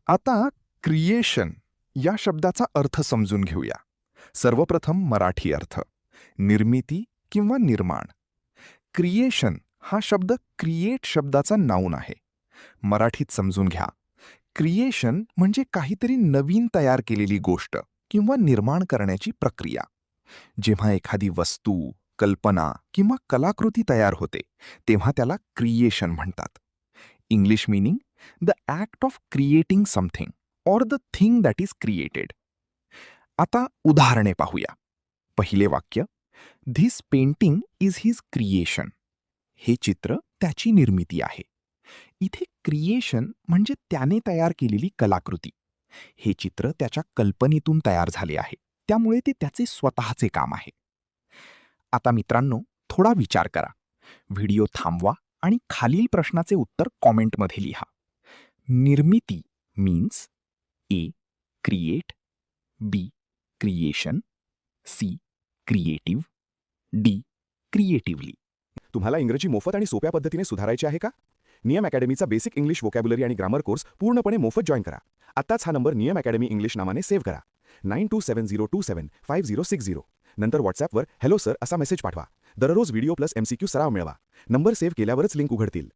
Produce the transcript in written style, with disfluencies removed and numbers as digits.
आता क्रिएशन या शब्दाचा अर्थ समजून घेऊया. सर्वप्रथम मराठी अर्थ. निर्मिती किंवा निर्माण. क्रिएशन हा शब्द क्रिएट शब्दाचा नाऊन आहे. मराठीत समजून घ्या. क्रिएशन म्हणजे काहीतरी नवीन तयार केलेली गोष्ट किंवा निर्माण करण्याची प्रक्रिया. जेव्हा एखादी वस्तू, कल्पना किंवा कलाकृती तयार होते तेव्हा त्याला क्रिएशन म्हणतात. English meaning the act of creating something or the thing that is created. आता उदाहरणे पाहूया. पहिले वाक्य, this painting is his creation. हे चित्र त्याची निर्मिती आहे. इथे क्रिएशन म्हणजे त्याने तयार केलेली कलाकृती. हे चित्र त्याच्या कल्पनेतून तयार झाले आहे, त्यामुळे ते त्याचे स्वतःचे काम आहे. आता मित्रांनो, थोडा विचार करा. व्हिडिओ थांबवा आणि खालील प्रश्नाचे उत्तर कॉमेंटमध्ये लिहा. निर्मिती means a. Create, b. Creation, c. Creative, d. Creatively. तुम्हाला इंग्रजी मोफत आणि सोप्या पद्धतीने सुधारायचे आहे का? नियम अकॅडमीचा बेसिक इंग्लिश व्होकॅब्युलरी आणि ग्रामर कोर्स पूर्णपणे मोफत जॉईन करा. आत्ताच हा नंबर नियम अकॅडमी इंग्लिश नावाने सेव्ह करा. 9270275060. नंतर व्हॉट्सॲपवर हॅलो सर असा मेसेज पाठवा. दररोज व्हिडिओ प्लस MCQ सराव मिळवा. नंबर सेव्ह केल्यावरच लिंक उघडतील.